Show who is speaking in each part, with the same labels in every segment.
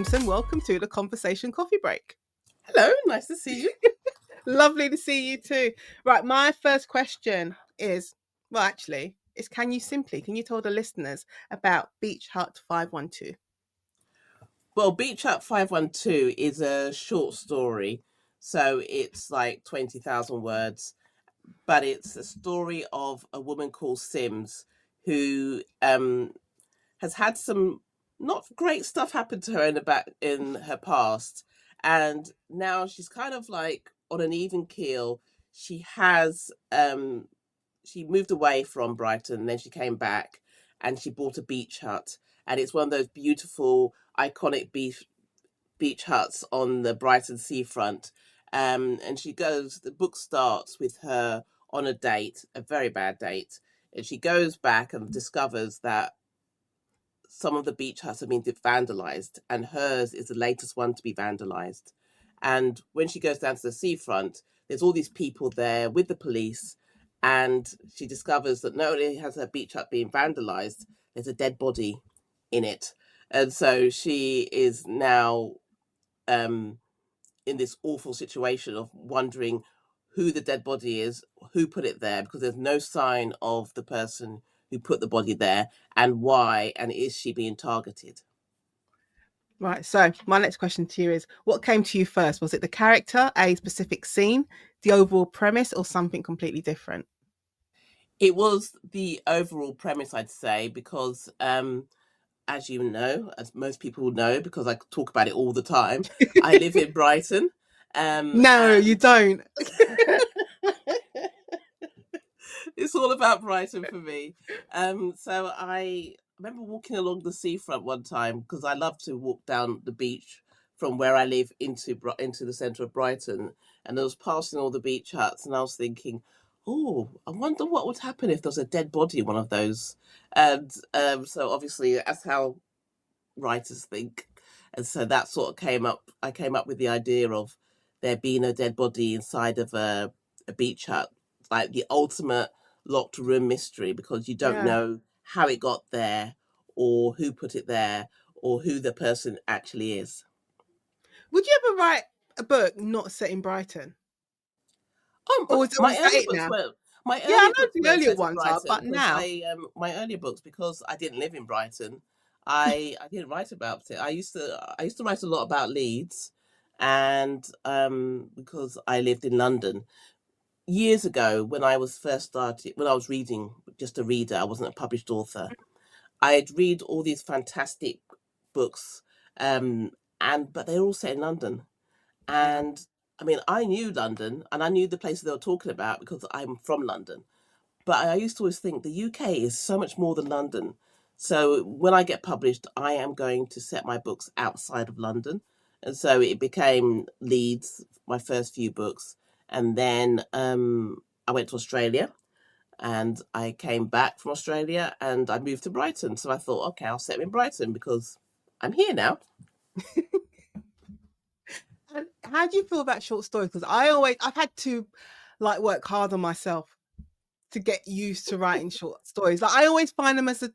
Speaker 1: Koomson. Welcome to the Conversation Coffee Break.
Speaker 2: Hello, nice to see you.
Speaker 1: Lovely to see you too. Right, my first question is, can you tell the listeners about Beach Hut 512?
Speaker 2: Well, Beach Hut 512 is a short story, so it's like 20,000 words, but it's a story of a woman called Sims who has had some not great stuff happen to her in her past, and now she's kind of like on an even keel. She moved away from Brighton, and then she came back and she bought a beach hut, and it's one of those beautiful iconic beach huts on the Brighton seafront. And the book starts with her on a date, a very bad date, and she goes back and discovers that some of the beach huts have been vandalized, and hers is the latest one to be vandalized. And when she goes down to the seafront, there's all these people there with the police, and she discovers that not only has her beach hut been vandalized, there's a dead body in it. And so she is now in this awful situation of wondering who the dead body is, who put it there, because there's no sign of the person who put the body there, and why, and is she being targeted?
Speaker 1: Right, so my next question to you is, what came to you first? Was it the character, a specific scene, the overall premise, or something completely different?
Speaker 2: It was the overall premise, I'd say, because as you know, as most people know, because I talk about it all the time, I live in Brighton.
Speaker 1: No, you don't.
Speaker 2: It's all about Brighton for me. So I remember walking along the seafront one time because I love to walk down the beach from where I live into the centre of Brighton, and I was passing all the beach huts, and I was thinking, oh, I wonder what would happen if there was a dead body in one of those. And so obviously that's how writers think, and so that sort of came up. I came up with the idea of there being a dead body inside of a beach hut, like the ultimate locked room mystery, because you don't
Speaker 1: Yeah.
Speaker 2: know how it got there, or who put it there, or who the person actually is.
Speaker 1: Would you ever write a book not set in Brighton? Or
Speaker 2: But
Speaker 1: is that it now?
Speaker 2: my
Speaker 1: Yeah, I
Speaker 2: earlier
Speaker 1: know
Speaker 2: books
Speaker 1: the
Speaker 2: weren't
Speaker 1: earlier
Speaker 2: set in
Speaker 1: ones are,
Speaker 2: Brighton
Speaker 1: but
Speaker 2: because
Speaker 1: now.
Speaker 2: my earlier books, because I didn't live in Brighton, I didn't write about it. I used to write a lot about Leeds, and because I lived in London years ago when I was first started, when I was reading, just a reader, I wasn't a published author. I'd read all these fantastic books, um, and but they're all set in London.
Speaker 1: Yeah.
Speaker 2: And I mean, I knew London and I knew the places they were talking about because I'm from London. But I used to always think the UK is so much more than London. So when I get published, I am going to set my books outside of London. And so it became Leeds, my first few books. And then I went to Australia, and I came back from Australia and I moved to Brighton. So I thought, okay, I'll set them in Brighton because I'm here now.
Speaker 1: And how do you feel about short stories? Because I've had to like work hard on myself to get used to writing short stories. Like I always find them as a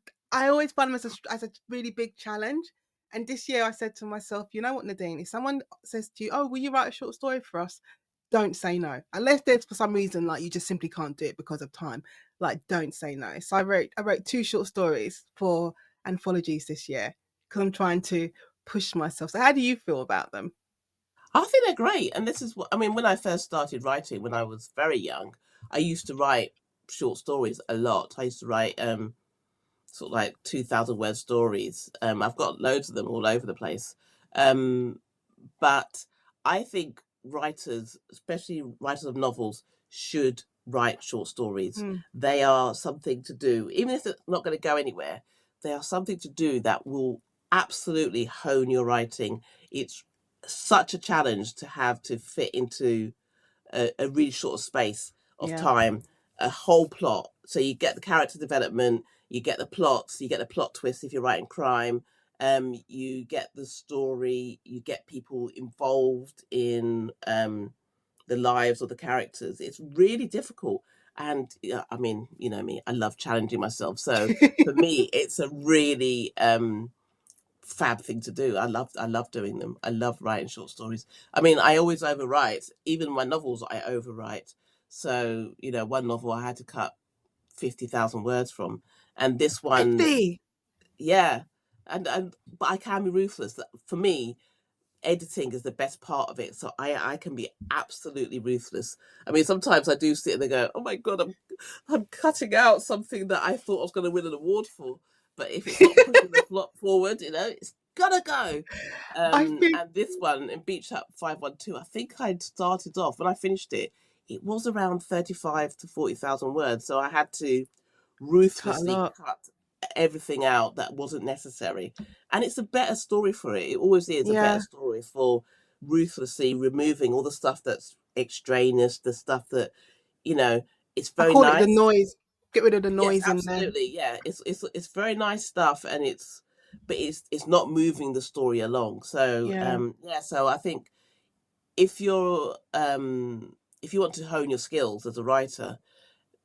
Speaker 1: really big challenge. And this year I said to myself, you know what, Nadine, if someone says to you, oh, will you write a short story for us? Don't say no. Unless there's for some reason like you just simply can't do it because of time. Like don't say no. So I wrote 2 short stories for anthologies this year because I'm trying to push myself. So how do you feel about them?
Speaker 2: I think they're great. And this is what I mean. When I first started writing, when I was very young, I used to write short stories a lot. I used to write sort of like 2,000 word stories. I've got loads of them all over the place. Um, but I think writers, especially writers of novels, should write short stories.
Speaker 1: Mm,
Speaker 2: They are something to do, even if it's not going to go anywhere. They are something to do that will absolutely hone your writing. It's such a challenge to have to fit into a really short space of
Speaker 1: yeah.
Speaker 2: time, a whole plot. So you get the character development, you get the plots, you get the plot twist if you're writing crime, you get the story, you get people involved in the lives of the characters. It's really difficult. And I mean, you know me, I love challenging myself. So for me, it's a really fab thing to do. I love doing them. I love writing short stories. I mean, I always overwrite. Even my novels, I overwrite. So, one novel I had to cut 50,000 words from, and this one,
Speaker 1: 50.
Speaker 2: yeah, and but I can be ruthless. For me, editing is the best part of it. So I can be absolutely ruthless. I mean, sometimes I do sit and go, "Oh my god, I'm cutting out something that I thought I was going to win an award for." But if it's not pushing the plot forward, it's gotta go.
Speaker 1: I think
Speaker 2: And this one in Beach Hut 512, I think I'd started off when I finished it. It was around 35 to 40,000 words, so I had to
Speaker 1: cut a
Speaker 2: ruthlessly
Speaker 1: lot.
Speaker 2: cut everything out that wasn't necessary. And it's a better story for it. It always is a better
Speaker 1: Yeah.
Speaker 2: story for ruthlessly removing all the stuff that's extraneous, the stuff that, you know, it's
Speaker 1: I
Speaker 2: very
Speaker 1: call it the
Speaker 2: nice.
Speaker 1: noise. Get rid of the
Speaker 2: Yes,
Speaker 1: noise in there.
Speaker 2: absolutely. Yeah, it's very nice stuff, and but it's not moving the story along. So
Speaker 1: Yeah.
Speaker 2: yeah, so I think if if you want to hone your skills as a writer,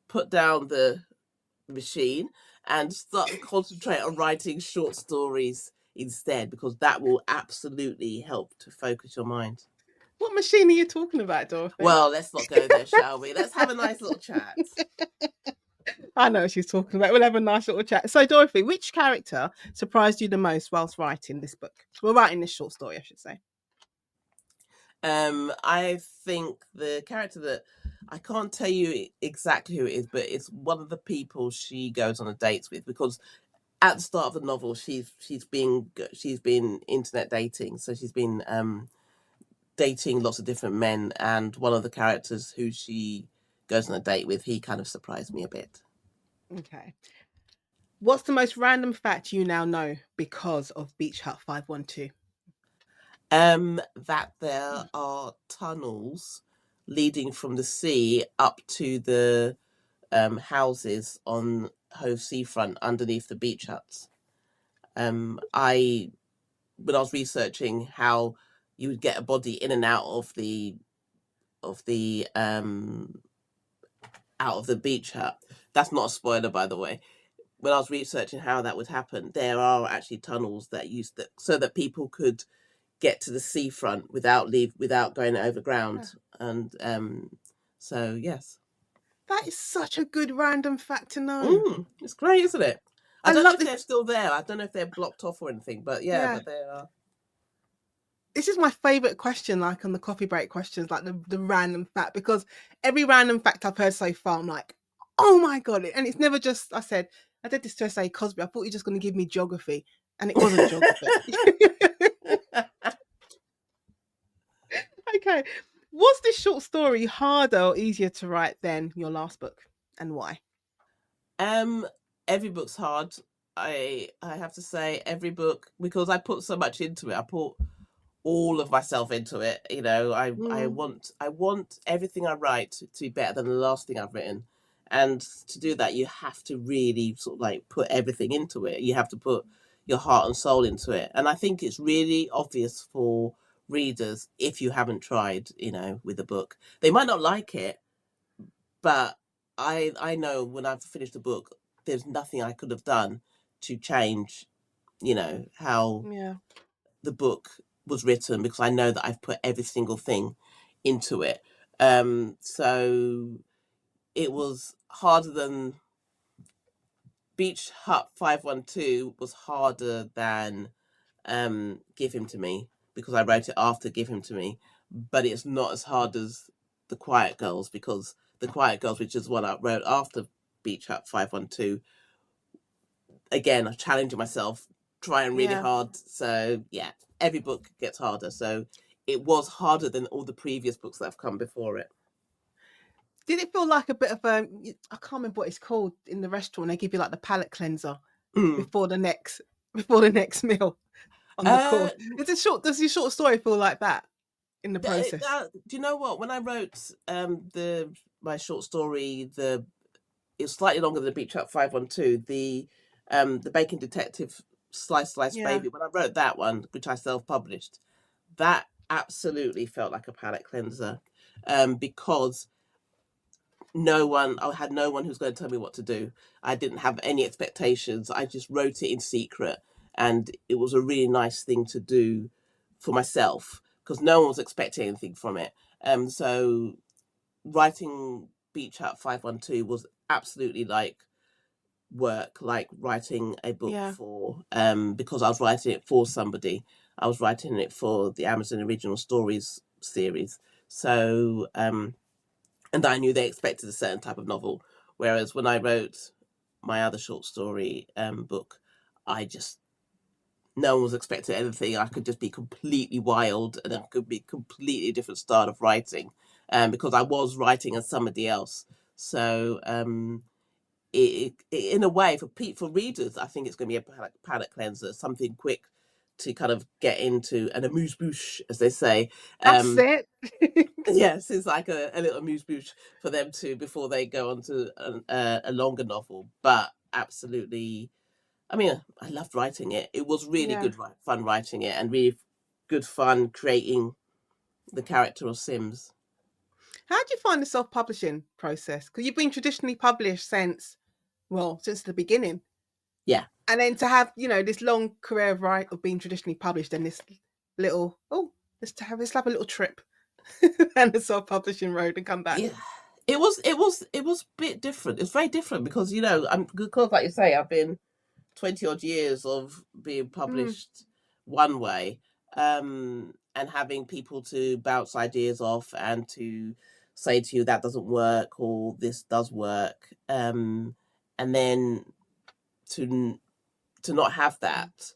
Speaker 2: put down the machine and start to concentrate on writing short stories instead, because that will absolutely help to focus your mind.
Speaker 1: What machine are you talking about, Dorothy?
Speaker 2: Well, let's not go there, shall we? Let's have a nice little chat.
Speaker 1: I know what she's talking about. We'll have a nice little chat. So, Dorothy, which character surprised you the most whilst writing this book? Well, writing this short story, I should say.
Speaker 2: I think the character that I can't tell you exactly who it is, but it's one of the people she goes on a date with, because at the start of the novel she's been internet dating, so she's been dating lots of different men, and one of the characters who she goes on a date with, he kind of surprised me a bit.
Speaker 1: Okay. What's the most random fact you now know because of Beach Hut 512?
Speaker 2: That there are tunnels leading from the sea up to the houses on Hove seafront underneath the beach huts. I When I was researching how you would get a body in and of the out of the beach hut. That's not a spoiler, by the way. When I was researching how that would happen, there are actually tunnels that used that so that people could get to the seafront without going overground. And so yes,
Speaker 1: That is such a good random fact to know.
Speaker 2: it's great, isn't it? I
Speaker 1: I
Speaker 2: don't know
Speaker 1: love
Speaker 2: if
Speaker 1: this.
Speaker 2: they're still there. I don't know if they're blocked off or anything, but yeah,
Speaker 1: Yeah.
Speaker 2: but they are.
Speaker 1: This is my favorite question, like on the coffee break questions, like the random fact, because every random fact I've heard so far, I'm like, oh my God. And it's never just, I did this to say Cosby. I thought you were just going to give me geography, and it wasn't geography. Okay. Was this short story harder or easier to write than your last book, and why?
Speaker 2: um, every book's hard. I have to say every book, because I put so much into it. I put all of myself into it.
Speaker 1: Mm,
Speaker 2: I want everything I write to be better than the last thing I've written. And to do that, you have to really sort of like put everything into it. You have to put your heart and soul into it. And I think it's really obvious for readers if you haven't tried, with a book. They might not like it, but I know when I've finished a book, there's nothing I could have done to change, how
Speaker 1: yeah.
Speaker 2: the book was written, because I know that I've put every single thing into it. So it was harder than Beach Hut 512 was harder than Give Him to Me, because I wrote it after Give Him to Me, but it's not as hard as The Quiet Girls, because The Quiet Girls, which is what I wrote after Beach Hut 512, again, I'm challenging myself, trying really
Speaker 1: Yeah.
Speaker 2: hard. So yeah, every book gets harder. So it was harder than all the previous books that have come before it.
Speaker 1: Did it feel like a bit of a? I can't remember what it's called in the restaurant. They give you like the palate cleanser
Speaker 2: Mm.
Speaker 1: before the next before the next meal on the
Speaker 2: Uh,
Speaker 1: course. Is it short? Does your short story feel like that in the process?
Speaker 2: do you know what? When I wrote the my short story, it's slightly longer than the Beach Hut 512. The Bacon Detective Slice
Speaker 1: Yeah.
Speaker 2: Baby. When I wrote that one, which I self published, that absolutely felt like a palate cleanser, because I had no one who's going to tell me what to do. I didn't have any expectations. I just wrote it in secret, and it was a really nice thing to do for myself because no one was expecting anything from it. So writing Beach Hut 512 was absolutely like work, like writing a book
Speaker 1: Yeah.
Speaker 2: for, because I was writing it for somebody. I was writing it for the Amazon Original Stories series. So, and I knew they expected a certain type of novel. Whereas when I wrote my other short story book, I just, no one was expecting anything. I could just be completely wild, and it could be completely different style of writing, because I was writing as somebody else. So, in a way, for readers, I think it's going to be a palate cleanser, something quick to kind of get into, and amuse bouche, as they say.
Speaker 1: That's it.
Speaker 2: Yes, it's like a little amuse bouche for them to before they go on to a longer novel. But absolutely, I mean, I loved writing it. It was really
Speaker 1: Yeah.
Speaker 2: good, fun writing it, and really good fun creating the character of Sims.
Speaker 1: How do you find the self-publishing process? Because you've been traditionally published since the beginning.
Speaker 2: Yeah.
Speaker 1: And then to have, this long career of being traditionally published and this little, let's have a little trip and the self-publishing road and come back.
Speaker 2: Yeah, it was a bit different. It's very different because because like you say, I've been 20 odd years of being
Speaker 1: Mm,
Speaker 2: published one way, and having people to bounce ideas off and to say to you that doesn't work or this does work, and then to to not have that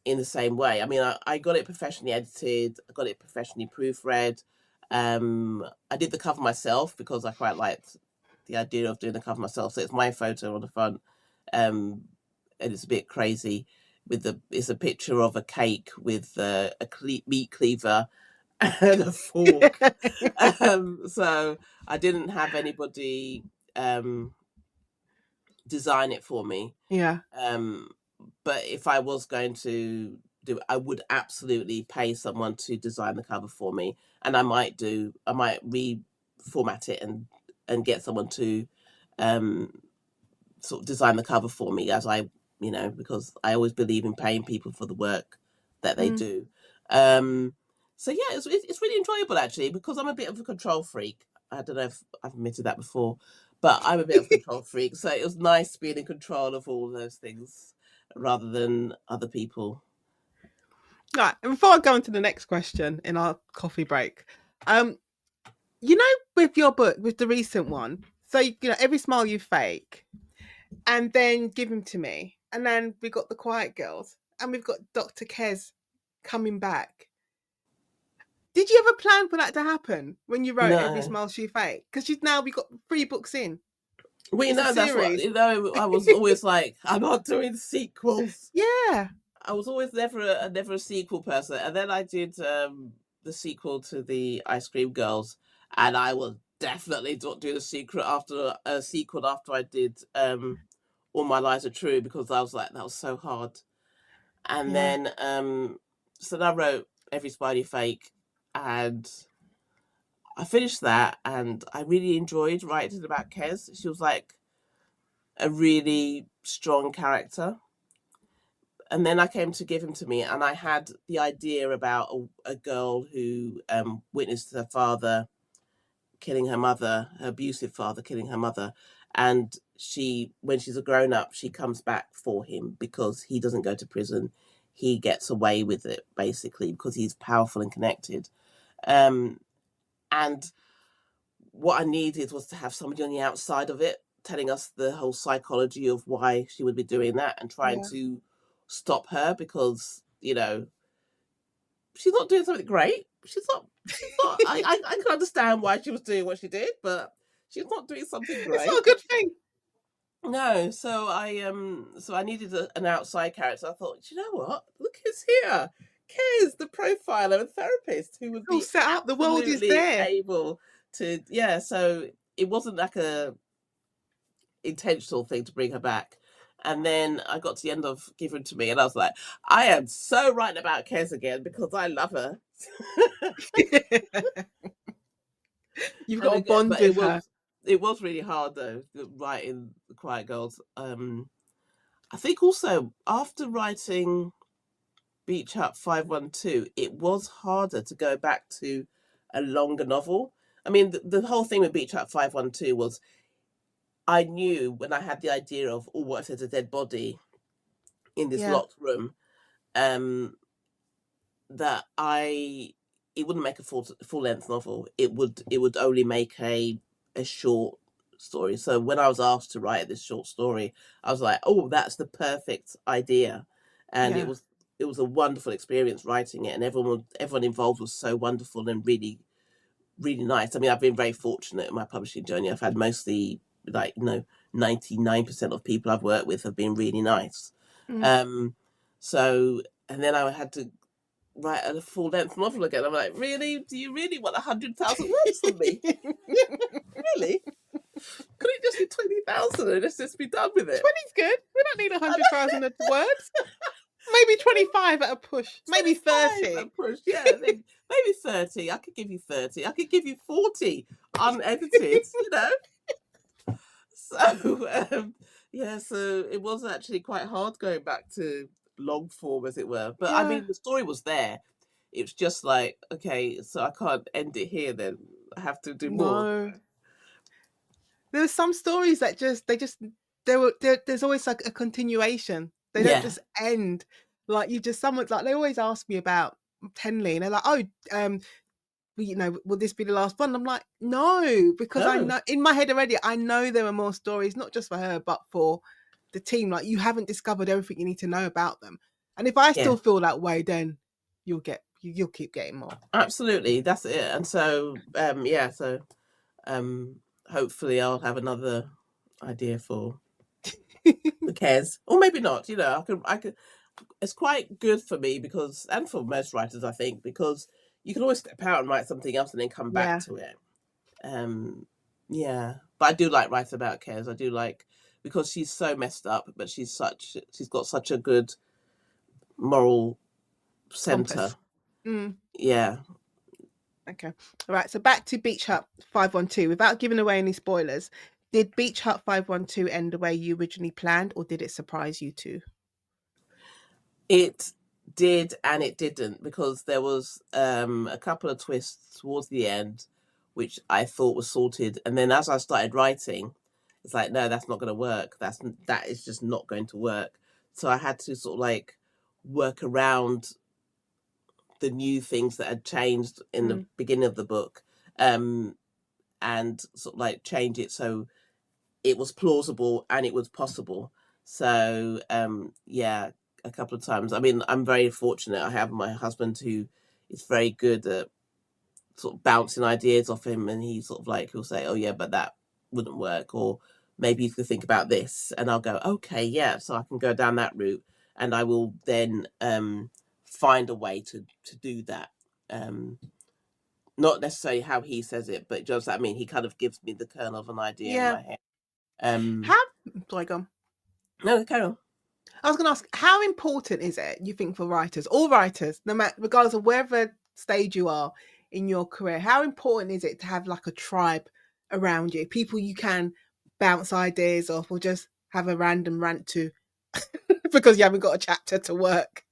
Speaker 2: in the same way. I mean, I got it professionally edited, I got it professionally proofread. I did the cover myself because I quite liked the idea of doing the cover myself. So it's my photo on the front, and it's a bit crazy. It's a picture of a cake with meat cleaver and a fork. So I didn't have anybody um, design it for me.
Speaker 1: yeah.
Speaker 2: Um, but if I was going to do it, I would absolutely pay someone to design the cover for me, and I might reformat it and get someone to um, sort of design the cover for me as because I always believe in paying people for the work that they
Speaker 1: Mm.
Speaker 2: do. Um, so yeah, it's really enjoyable actually because I'm a bit of a control freak. I don't know if I've admitted that before, but I'm a bit of a control freak. So it was nice being in control of all those things rather than other people.
Speaker 1: Right. And before I go on to the next question in our coffee break, um, with your book, with the recent one, so every smile you fake, and then give him to me, and then we got the Quiet Girls, and we've got Dr. Kez coming back. Did you ever plan for that to happen when you wrote Every
Speaker 2: No,
Speaker 1: Smile She Faked? Because we got 3 books in.
Speaker 2: we
Speaker 1: It's a
Speaker 2: know that's what
Speaker 1: series.
Speaker 2: I was always like, I'm not doing sequels.
Speaker 1: Yeah.
Speaker 2: I was always never a sequel person, and then I did the sequel to the Ice Cream Girls, and I will definitely not do the sequel after I did All My Lies Are True because I was like that was so hard, and
Speaker 1: Yeah.
Speaker 2: then so then I wrote Every Spidey Fake, and I finished that, and I really enjoyed writing about Kez. She was like a really strong character. And then I came to give him to me, and I had the idea about a girl who witnessed her father killing her mother, her abusive father killing her mother, and when she's a grown up, she comes back for him because he doesn't go to prison. He gets away with it basically because he's powerful and connected. Um, and what I needed was to have somebody on the outside of it telling us the whole psychology of why she would be doing that and trying
Speaker 1: Yeah.
Speaker 2: to stop her because she's not doing something great. She's not I can understand why she was doing what she did, but she's not doing something
Speaker 1: It's not
Speaker 2: great.
Speaker 1: a good thing.
Speaker 2: No, so I needed an outside character. I thought, you know what? Look who's here. Kez, the profiler and therapist who would
Speaker 1: It's all
Speaker 2: be
Speaker 1: set up. The world is
Speaker 2: absolutely
Speaker 1: there.
Speaker 2: able to, yeah, so it wasn't like a intentional thing to bring her back. And then I got to the end of Give Her to Me, and I was like, I am so writing about Kez again because I love her.
Speaker 1: You've
Speaker 2: And
Speaker 1: got a
Speaker 2: again,
Speaker 1: bond
Speaker 2: but
Speaker 1: with her.
Speaker 2: it was really hard though writing the Quiet Girls. I think also after writing Beach Hut 512, it was harder to go back to a longer novel. I mean, the whole thing with Beach Hut 512 was I knew when I had the idea of, oh, what if there's a dead body in this
Speaker 1: Yeah,
Speaker 2: locked room, um, that it wouldn't make a full length novel. It would only make a short story. So when I was asked to write this short story, I was like, oh, that's the perfect idea, and it
Speaker 1: yeah.
Speaker 2: was a wonderful experience writing it, and everyone involved was so wonderful and really really nice. I mean, I've been very fortunate in my publishing journey. I've had mostly, like, 99% of people I've worked with have been really nice.
Speaker 1: Mm.
Speaker 2: Um, so, and then I had to write a full length novel again. I'm like, really? Do you really want 100,000 words from me? Really? Could it just be 20,000 and let's just be done with it?
Speaker 1: 20's good. We don't need 100,000 words. Maybe 25 at a push. Maybe
Speaker 2: 25
Speaker 1: 30.
Speaker 2: and push, yeah, maybe 30. I could give you 30. I could give you 40 unedited, you know. So yeah, so it was actually quite hard going back to long form, as it were. But I
Speaker 1: Yeah.
Speaker 2: mean, the story was there. It was just like, okay, so I can't end it here. Then I have to do more.
Speaker 1: No. There's some stories that there's always like a continuation. They don't
Speaker 2: Yeah.
Speaker 1: just end. Like you just someone's like they always ask me about Tenley and they're like, oh, will this be the last one? I'm like, no, because I
Speaker 2: No.
Speaker 1: know in my head already, I know there are more stories, not just for her, but for the team. Like you haven't discovered everything you need to know about them. And if I
Speaker 2: Yeah.
Speaker 1: still feel that way, then you'll keep getting more.
Speaker 2: Absolutely. That's it. And so yeah. So um, hopefully I'll have another idea for the cares, or maybe not. You know, I could. It's quite good for me because, and for most writers, I think, because you can always step out and write something else and then come back
Speaker 1: Yeah.
Speaker 2: to it. Um, yeah, but I do like writing about Kez. I do like, because she's so messed up, but she's got such a good moral center.
Speaker 1: Compass. Mm.
Speaker 2: Yeah.
Speaker 1: Okay. All right. So back to Beach Hut 512. Without giving away any spoilers, did Beach Hut 512 end the way you originally planned, or did it surprise you too?
Speaker 2: It did and it didn't, because there was a couple of twists towards the end which I thought was sorted, and then as I started writing, it's like, no, that's not going to work. That is just not going to work. So I had to sort of like work around the new things that had changed in the
Speaker 1: Mm.
Speaker 2: beginning of the book, um, and sort of like change it so it was plausible and it was possible. So yeah, a couple of times. I mean, I'm very fortunate. I have my husband who is very good at sort of bouncing ideas off him, and he sort of like, he'll say, "Oh yeah, but that wouldn't work," or maybe you could think about this, and I'll go, "Okay, yeah," so I can go down that route, and I will then find a way to do that. Um, Not necessarily how he says it, but just, I mean, he kind of gives me the kernel of an idea in
Speaker 1: Yeah.
Speaker 2: my head. Um,
Speaker 1: How Sorry, go on.
Speaker 2: no, carry on.
Speaker 1: I was going to ask, how important is it, you think, for writers, all writers, no matter, regardless of wherever stage you are in your career, how important is it to have like a tribe around you, people you can bounce ideas off or just have a random rant to because you haven't got a chapter to work?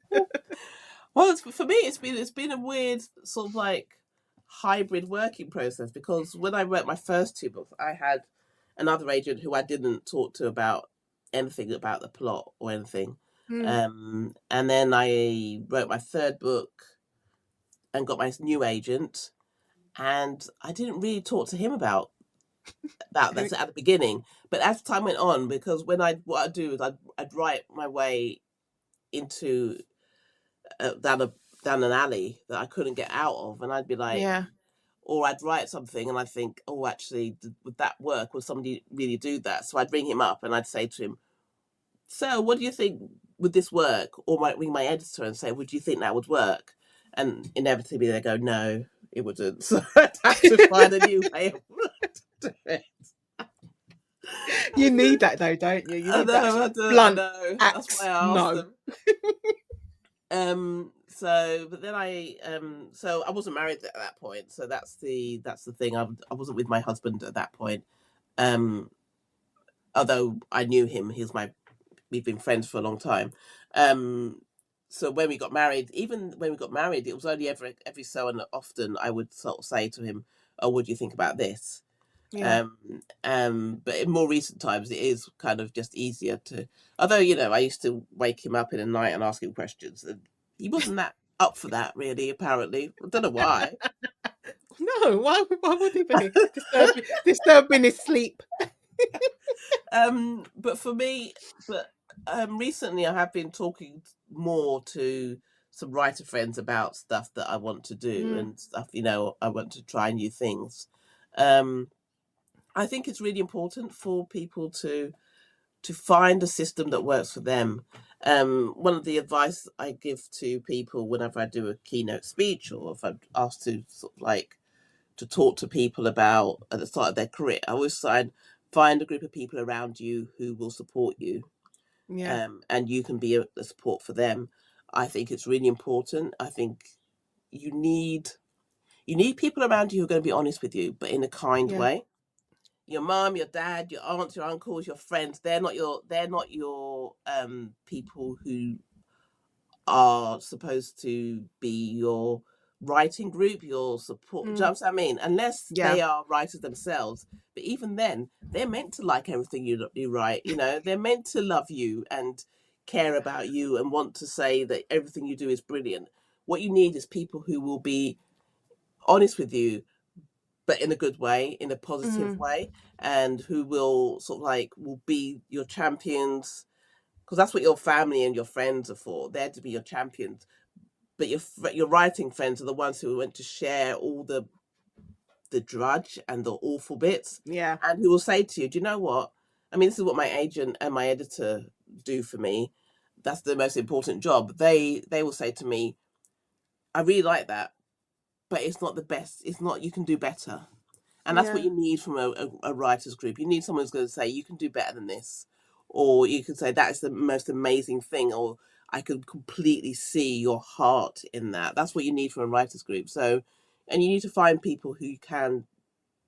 Speaker 2: Well, for me, it's been a weird sort of like hybrid working process, because when I wrote my first two books, I had another agent who I didn't talk to about anything about the plot or anything,
Speaker 1: Mm.
Speaker 2: and then I wrote my third book and got my new agent, and I didn't really talk to him about that at the beginning. But as time went on, because what I'd do is I'd write my way into down an alley that I couldn't get out of, and I'd be like,
Speaker 1: Yeah.
Speaker 2: or I'd write something and I think, oh, actually, would that work? Would somebody really do that? So I'd ring him up and I'd say to him, so what do you think, would this work? Or might ring my editor and say, would you think that would work? And inevitably they go, no, it wouldn't. So I'd have to find a new way of doing it.
Speaker 1: You need that though, don't you? You
Speaker 2: I
Speaker 1: need that
Speaker 2: know, I do, I
Speaker 1: blunt
Speaker 2: know. That's why
Speaker 1: axe.
Speaker 2: I asked
Speaker 1: No.
Speaker 2: them. So but then so I wasn't married at that point, so that's the thing. I wasn't with my husband at that point. Um although I knew him, he was we've been friends for a long time. Um, so when we got married, even when we got married, it was only every so often I would sort of say to him, "Oh, what do you think about this?"
Speaker 1: Yeah.
Speaker 2: But in more recent times, it is kind of just easier to. Although I used to wake him up in the night and ask him questions, and he wasn't that up for that really. Apparently, I don't know why.
Speaker 1: No, why would he be disturbing his sleep?
Speaker 2: But for me, but recently I have been talking more to some writer friends about stuff that I want to do
Speaker 1: Mm,
Speaker 2: and stuff. I want to try new things. Um, I think it's really important for people to find a system that works for them. One of the advice I give to people whenever I do a keynote speech, or if I'm asked to sort of like to talk to people about at the start of their career, I always find a group of people around you who will support you,
Speaker 1: yeah,
Speaker 2: and you can be a support for them. I think it's really important. I think you need people around you who are going to be honest with you, but in a kind
Speaker 1: yeah,
Speaker 2: way. Your mom, your dad, your aunts, your uncles, your friends, they're not your people who are supposed to be your writing group, your support. Do you know
Speaker 1: mm,
Speaker 2: what I mean? Unless
Speaker 1: yeah,
Speaker 2: they are writers themselves. But even then, they're meant to like everything you write. They're meant to love you and care about you and want to say that everything you do is brilliant. What you need is people who will be honest with you, but in a good way, in a positive
Speaker 1: mm,
Speaker 2: way, and who will sort of like will be your champions, because that's what your family and your friends are for. They're to be your champions. But your writing friends are the ones who want to share all the drudge and the awful bits,
Speaker 1: yeah,
Speaker 2: and who will say to you, "Do you know what? I mean, this is what my agent and my editor do for me. That's the most important job. They will say to me, I really like that, but it's not the best. It's not. You can do better." And that's what
Speaker 1: yeah,
Speaker 2: you need from a writers group. You need someone who's going to say, you can do better than this. Or you can say, that is the most amazing thing. Or I could completely see your heart in that. That's what you need from a writers group. So, and you need to find people who can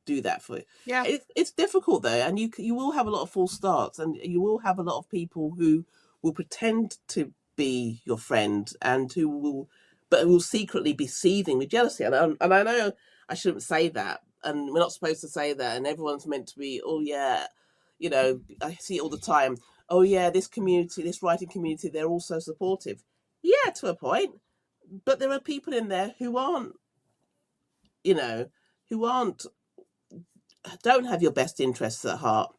Speaker 2: do that for you.
Speaker 1: yeah,
Speaker 2: It's difficult though, and you will have a lot of false starts, and you will have a lot of people who will pretend to be your friend and who will, but who will secretly be seething with jealousy. And I know I shouldn't say that, and we're not supposed to say that, and everyone's meant to be. Oh yeah, I see it all the time. Oh yeah, this community, this writing community, they're all so supportive. Yeah, to a point, but there are people in there who aren't, you know, who aren't don't have your best interests at heart.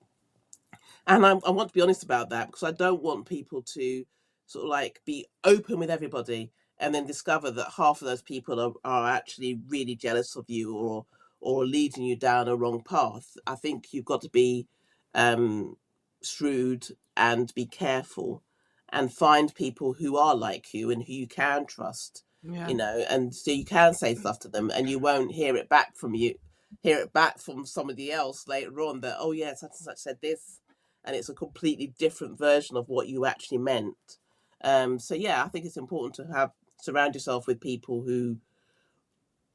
Speaker 2: And I want to be honest about that, because I don't want people to sort of like be open with everybody and then discover that half of those people are actually really jealous of you, or leading you down a wrong path. I think you've got to be um, shrewd and be careful and find people who are like you and who you can trust,
Speaker 1: yeah,
Speaker 2: and so you can say stuff to them and you won't hear it back from somebody else later on that, oh yeah, such and such said this, and it's a completely different version of what you actually meant. So yeah, I think it's important to surround yourself with people who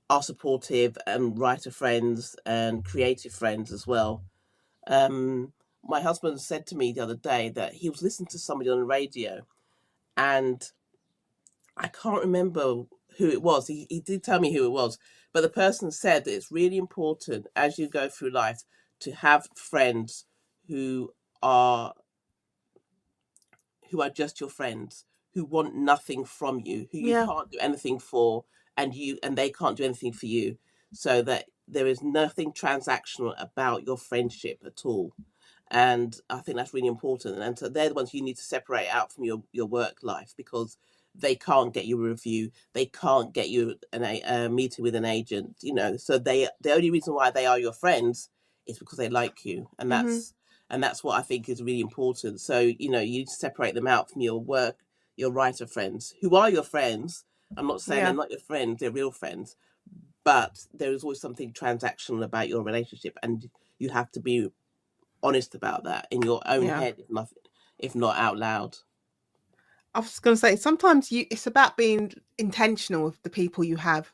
Speaker 2: are supportive, and writer friends and creative friends as well. Um, my husband said to me the other day that he was listening to somebody on the radio, and I can't remember who it was. He did tell me who it was, but the person said that it's really important as you go through life to have friends who are just your friends, who want nothing from you, who you
Speaker 1: yeah,
Speaker 2: can't do anything for, and they can't do anything for you, so that there is nothing transactional about your friendship at all. And I think that's really important. And so they're the ones you need to separate out from your work life, because they can't get you a review, they can't get you a meeting with an agent. So the only reason why they are your friends is because they like you, and
Speaker 1: mm-hmm,
Speaker 2: that's what I think is really important. So you need to separate them out from your work, your writer friends, who are your friends. I'm not saying they're
Speaker 1: yeah,
Speaker 2: not your friends; they're real friends. But there is always something transactional about your relationship, and you have to be honest about that in your own
Speaker 1: yeah.
Speaker 2: head, if not out loud.
Speaker 1: I was going to say sometimes it's about being intentional with the people you have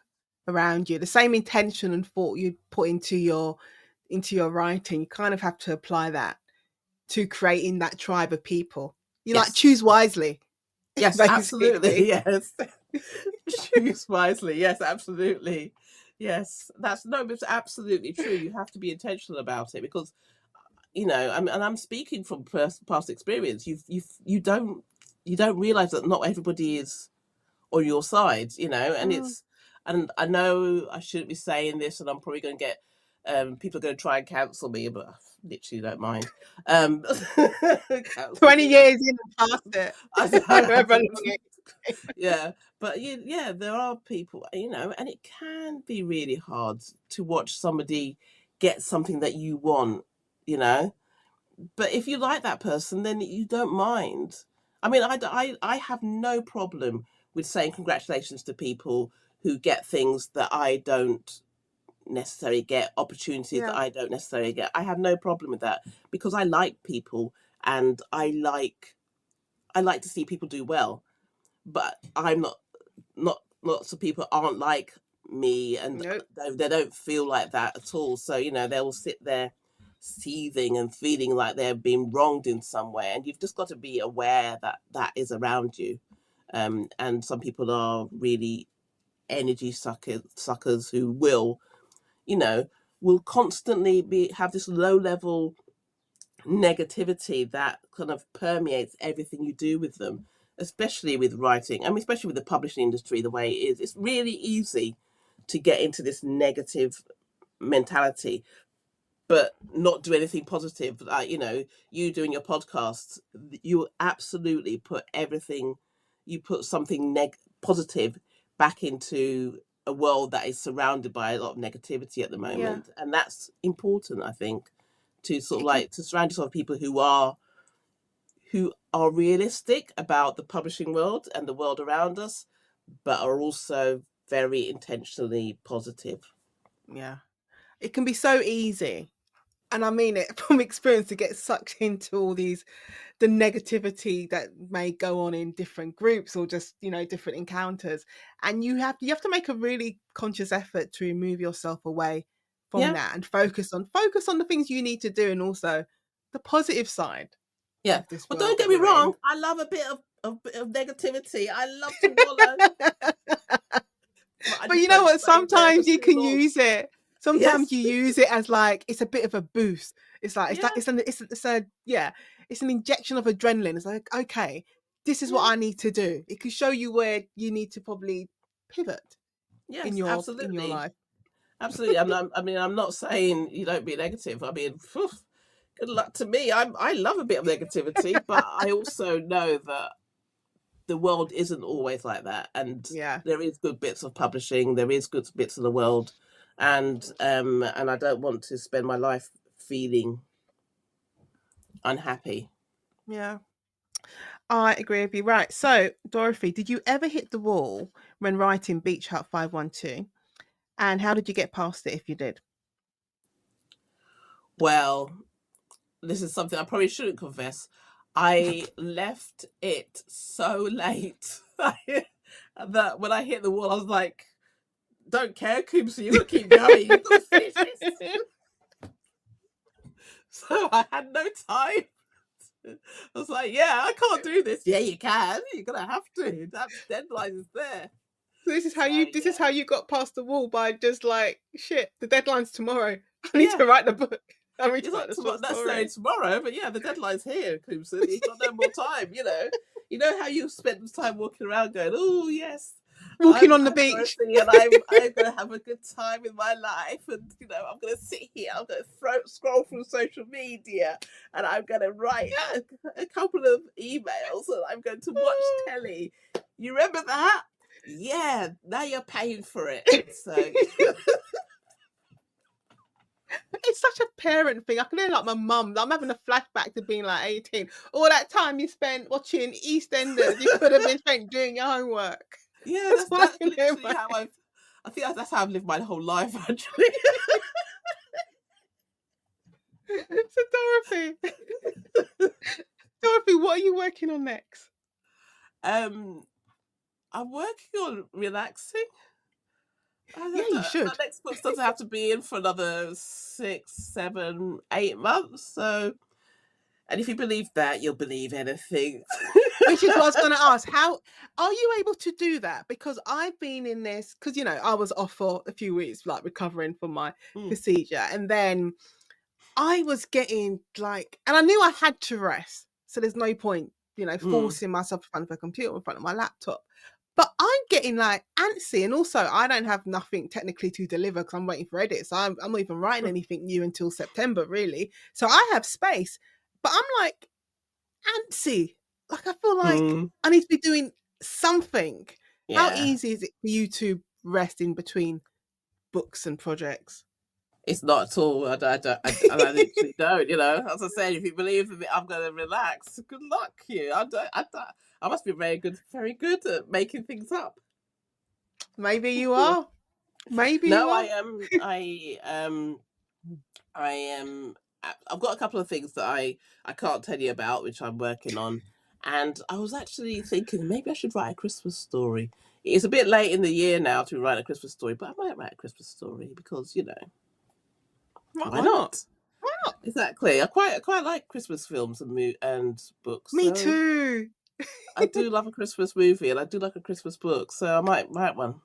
Speaker 1: around you. The same intention and thought you put into your writing, you kind of have to apply that to creating that tribe of people. You like choose wisely,
Speaker 2: Yes, absolutely.
Speaker 1: basically.
Speaker 2: Yes. Choose wisely. Yes, absolutely. Yes, it's absolutely true. You have to be intentional about it because, and I'm speaking from past experience. You don't realize that not everybody is on your side,
Speaker 1: Mm.
Speaker 2: and I know I shouldn't be saying this, and I'm probably going to get people are going to try and cancel me, but I literally don't mind. Cancel
Speaker 1: 20
Speaker 2: me.
Speaker 1: years in and past it.
Speaker 2: I don't,
Speaker 1: However long it is.
Speaker 2: yeah, but yeah, there are people, and it can be really hard to watch somebody get something that you want, you know. But if you like that person, then you don't mind. I mean, I have no problem with saying congratulations to people who get things that I don't necessarily get, opportunities that
Speaker 1: Yeah.
Speaker 2: I don't necessarily get. I have no problem with that because I like people and I like to see people do well. But I'm not lots of people aren't like me, and
Speaker 1: Nope.
Speaker 2: they don't feel like that at all. So they will sit there seething and feeling like they're being wronged in some way, and you've just got to be aware that that is around you. And some people are really energy suckers who you know will constantly have this low level negativity that kind of permeates everything you do with them, especially with writing. I mean, especially with the publishing industry, the way it is, it's really easy to get into this negative mentality, but not do anything positive. Like, you doing your podcasts, you absolutely you put something positive back into a world that is surrounded by a lot of negativity at the
Speaker 1: Yeah.
Speaker 2: moment. And that's important, I think, to sort of
Speaker 1: It can,
Speaker 2: like to surround yourself with people who are realistic about the publishing world and the world around us, but are also very intentionally positive.
Speaker 1: yeah. It can be so easy. And I mean it from experience to get sucked into all the negativity that may go on in different groups or just, different encounters. And you have to make a really conscious effort to remove yourself away from
Speaker 2: Yeah,
Speaker 1: that and focus on the things you need to do and also the positive side
Speaker 2: yeah.
Speaker 1: of this
Speaker 2: Well,
Speaker 1: world
Speaker 2: don't get
Speaker 1: that
Speaker 2: me
Speaker 1: we're in.
Speaker 2: wrong. I love a bit of negativity. I love to wallow, but I
Speaker 1: But
Speaker 2: just
Speaker 1: you know
Speaker 2: don't
Speaker 1: what?
Speaker 2: stay there for
Speaker 1: Sometimes you
Speaker 2: too
Speaker 1: can
Speaker 2: long.
Speaker 1: use it. Sometimes
Speaker 2: Yes.
Speaker 1: you use it as like it's a bit of a boost. It's like
Speaker 2: Yeah.
Speaker 1: it's an injection of adrenaline. It's like, okay, this is what
Speaker 2: Yeah.
Speaker 1: I need to do. It can show you where you need to probably pivot in
Speaker 2: Yes.
Speaker 1: your
Speaker 2: Absolutely.
Speaker 1: life.
Speaker 2: Absolutely. I'm not saying you don't be negative. I mean, phew, good luck to me. I love a bit of negativity, but I also know that the world isn't always like that, and
Speaker 1: Yeah.
Speaker 2: there is good bits of publishing, there is good bits of the world, and I don't want to spend my life feeling unhappy.
Speaker 1: Yeah. I agree with you. Right. So, Dorothy, did you ever hit the wall when writing Beach Hut 512? And how did you get past it if you did?
Speaker 2: Well, this is something I probably shouldn't confess. I left it so late that when I hit the wall, I was like, "Don't care, Koomson. You got to keep going. You've got to finish this." So I had no time. I was like, "Yeah, I can't do this." Yeah, you can. You're gonna have to. That deadline is there.
Speaker 1: So this is how
Speaker 2: So
Speaker 1: you this is
Speaker 2: yeah,
Speaker 1: how you got past the wall by just like shit. The deadline's tomorrow. I need
Speaker 2: yeah.
Speaker 1: to write the book. I need
Speaker 2: It's
Speaker 1: to write
Speaker 2: not
Speaker 1: the
Speaker 2: tomorrow,
Speaker 1: short
Speaker 2: necessarily
Speaker 1: story.
Speaker 2: tomorrow, but yeah, the deadline's here, Koomson. You've got no more time. You know how you spend time walking around going, "Oh yes,
Speaker 1: Walking on the
Speaker 2: I'm
Speaker 1: beach.
Speaker 2: Dorothy, and I'm gonna have a good time in my life, and I'm gonna sit here, I'm gonna scroll through social media, and I'm gonna write a couple of emails, and I'm going to watch telly." You remember that? Yeah. Now you're paying for it. So
Speaker 1: It's such a parent thing. I can hear like my mum. I'm having a flashback to being like 18. All that time you spent watching EastEnders, you could have been spent doing your homework.
Speaker 2: yeah,
Speaker 1: That's
Speaker 2: that's
Speaker 1: what I
Speaker 2: that's
Speaker 1: can hear in
Speaker 2: literally
Speaker 1: my
Speaker 2: how
Speaker 1: head.
Speaker 2: I think that's how I've lived my whole life, actually.
Speaker 1: So Dorothy, what are you working on next?
Speaker 2: um, I'm working on relaxing.
Speaker 1: Yeah, you
Speaker 2: That
Speaker 1: should.
Speaker 2: next book doesn't have to be in for another 6, 7, 8 months. So And if you believe that, you'll believe anything.
Speaker 1: Which is what I was going to ask. How are you able to do that? Because I've been in this, because, I was off for a few weeks, like recovering from my
Speaker 2: Mm,
Speaker 1: procedure. And then I was getting like, and I knew I had to rest. So there's no point,
Speaker 2: mm,
Speaker 1: forcing myself in front of a computer, in front of my laptop. But I'm getting like antsy. And also, I don't have nothing technically to deliver because I'm waiting for edits. So I'm not even writing anything new until September, really. So I have space. But I'm like, antsy. Like I feel like
Speaker 2: mm.
Speaker 1: I need to be doing something. How
Speaker 2: Yeah.
Speaker 1: easy is it for you to rest in between books and projects?
Speaker 2: It's not at all. I literally don't. As I said, if you believe in me, I'm going to relax. Good luck, you. I must be very good at making things up.
Speaker 1: Maybe you are. Maybe you
Speaker 2: No, I
Speaker 1: are.
Speaker 2: am. I am. I've got a couple of things that I can't tell you about, which I'm working on. And I was actually thinking maybe I should write a Christmas story. It's a bit late in the year now to write a Christmas story, but I might write a Christmas story because why
Speaker 1: Why not?
Speaker 2: not?
Speaker 1: Why not?
Speaker 2: Exactly. I quite like Christmas films and books.
Speaker 1: Me
Speaker 2: So
Speaker 1: too.
Speaker 2: I do love a Christmas movie and I do like a Christmas book. So I might write one.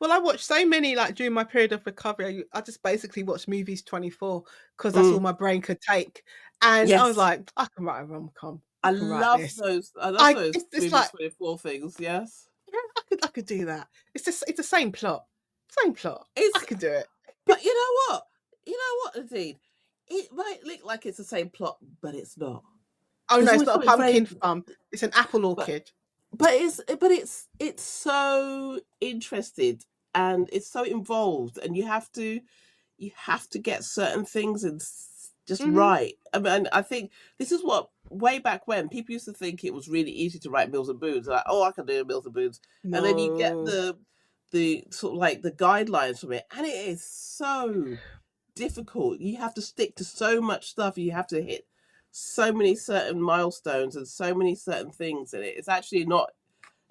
Speaker 1: Well, I watched so many like during my period of recovery. I just basically watched movies 24 because that's all
Speaker 2: Mm,
Speaker 1: my brain could take. And I was
Speaker 2: yes.
Speaker 1: like, I can write a rom com. I
Speaker 2: I
Speaker 1: can write
Speaker 2: love
Speaker 1: this.
Speaker 2: those. I love those
Speaker 1: It's
Speaker 2: movies
Speaker 1: like,
Speaker 2: 24 things. Yes.
Speaker 1: yeah, I could do that. It's the same plot. Same plot. I
Speaker 2: It's
Speaker 1: could do it.
Speaker 2: But you know what? You know what, Nadine? It might look like it's the same plot, but it's not.
Speaker 1: Oh no,
Speaker 2: There's
Speaker 1: it's
Speaker 2: always
Speaker 1: not a
Speaker 2: something
Speaker 1: pumpkin
Speaker 2: very,
Speaker 1: farm. It's an apple
Speaker 2: but
Speaker 1: orchard.
Speaker 2: but it's so interested and it's so involved, and you have to get certain things and just
Speaker 1: Hmm.
Speaker 2: right. I mean, I think this is what way back when people used to think it was really easy to write Mills and Boons. Like, oh, I can do Mills and Boons, and then you get
Speaker 1: No.
Speaker 2: the sort of like the guidelines from it, and it is so difficult. You have to stick to so much stuff. You have to hit so many certain milestones and so many certain things in it. It's actually not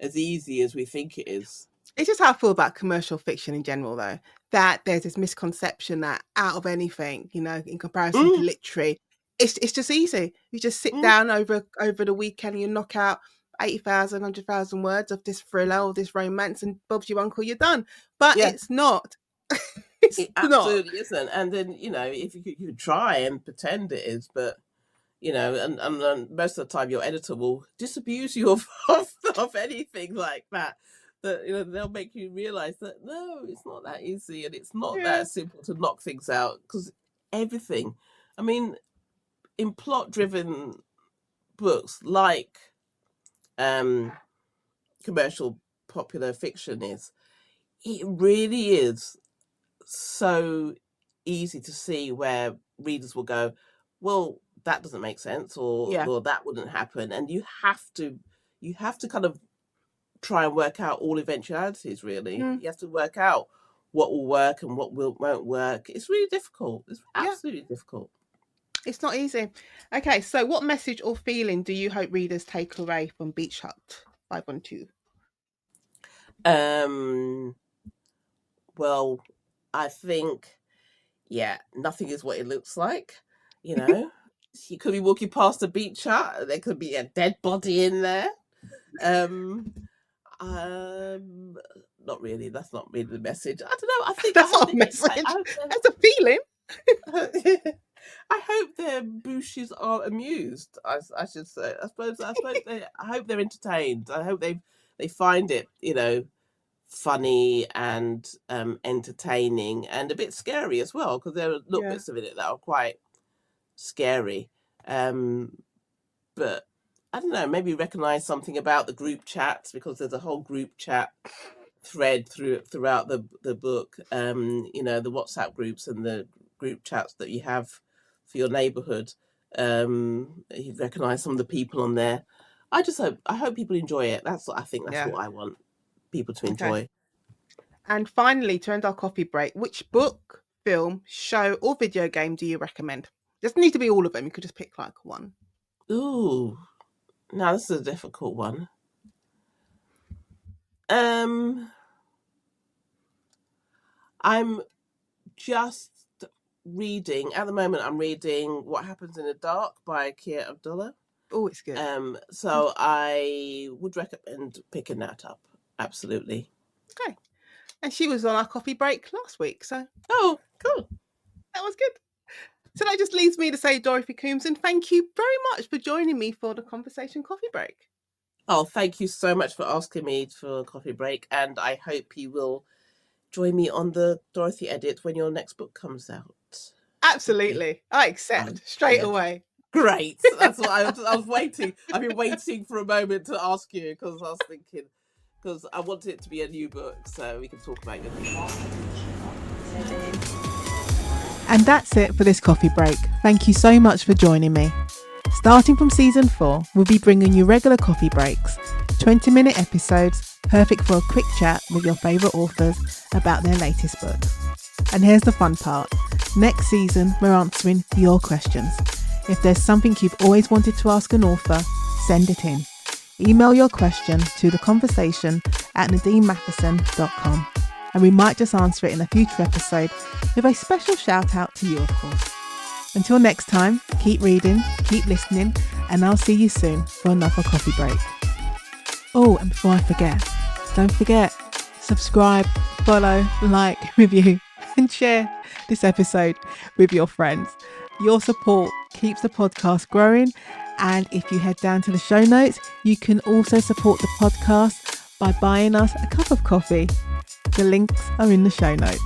Speaker 2: as easy as we think it is.
Speaker 1: It's just how I feel about commercial fiction in general, though. That there's this misconception that out of anything, in comparison to
Speaker 2: Mm,
Speaker 1: literary, it's just easy. You just sit
Speaker 2: mm,
Speaker 1: down over the weekend and you knock out 80,000, 100,000 words of this thriller or this romance, and Bob's your uncle, you're done. But
Speaker 2: yeah,
Speaker 1: it's not. It's
Speaker 2: it
Speaker 1: not.
Speaker 2: absolutely isn't. And then if you could try and pretend it is, but and most of the time your editor will disabuse you of anything like that. That they'll make you realize that no, it's not that easy, and it's not
Speaker 1: Yeah.
Speaker 2: that simple to knock things out because everything. I mean, in plot-driven books like um, commercial popular fiction it really is so easy to see where readers will go, well, that doesn't make sense, or
Speaker 1: Yeah.
Speaker 2: well, that wouldn't happen, and you have to kind of try and work out all eventualities. Really,
Speaker 1: Mm,
Speaker 2: you have to work out what will work and what won't work. It's really difficult. It's
Speaker 1: yeah.
Speaker 2: absolutely difficult.
Speaker 1: It's not easy. Okay, so what message or feeling do you hope readers take away from Beach Hut 512?
Speaker 2: Um, well, I think nothing is what it looks like. You know, you could be walking past a beach hut. There could be a dead body in there. Um, um, Not really. That's not really the message. I don't know. I think I
Speaker 1: That's
Speaker 2: hope
Speaker 1: not a
Speaker 2: they get.
Speaker 1: message. That's a feeling.
Speaker 2: I hope their bushes are amused. I should say. I hope they're entertained. I hope they find it. Funny and entertaining and a bit scary as well, because there are little
Speaker 1: Yeah.
Speaker 2: bits of it that are quite scary. Um, but I don't know, maybe recognize something about the group chats, because there's a whole group chat thread throughout the book. The WhatsApp groups and the group chats that you have for your neighborhood. You recognize some of the people on there. I hope people enjoy it. I think that's
Speaker 1: Yeah.
Speaker 2: what I want people to
Speaker 1: Okay.
Speaker 2: enjoy.
Speaker 1: And finally, to end our coffee break, which book, film, show, or video game do you recommend? Doesn't need to be all of them. You could just pick like one.
Speaker 2: Ooh, now this is a difficult one. Um, I'm just reading, at the moment I'm reading What Happens in the Dark by Kia Abdullah.
Speaker 1: Oh, it's good.
Speaker 2: So I would recommend picking that up. Absolutely.
Speaker 1: Okay. And she was on our coffee break last week, so
Speaker 2: Oh, cool.
Speaker 1: that was good. So that just leaves me to say, Dorothy Koomson, thank you very much for joining me for the Conversation Coffee Break.
Speaker 2: Oh, thank you so much for asking me for a coffee break, and I hope you will join me on the Dorothy edit when your next book comes out.
Speaker 1: Absolutely. I accept straight away.
Speaker 2: Great. That's what I was waiting. I've been waiting for a moment to ask you, because I was thinking, because I want it to be a new book so we can talk about your new.
Speaker 1: And that's it for this coffee break. Thank you so much for joining me. Starting from season 4, we'll be bringing you regular coffee breaks, 20-minute episodes, perfect for a quick chat with your favourite authors about their latest books. And here's the fun part. Next season, we're answering your questions. If there's something you've always wanted to ask an author, send it in. Email your question to theconversation@nadinemattheson.com, and we might just answer it in a future episode with a special shout out to you, of course. Until next time, keep reading, keep listening, and I'll see you soon for another coffee break. Oh, and before I forget, don't forget, subscribe, follow, like, review, and share this episode with your friends. Your support keeps the podcast growing, and if you head down to the show notes, you can also support the podcast by buying us a cup of coffee. The links are in the show notes.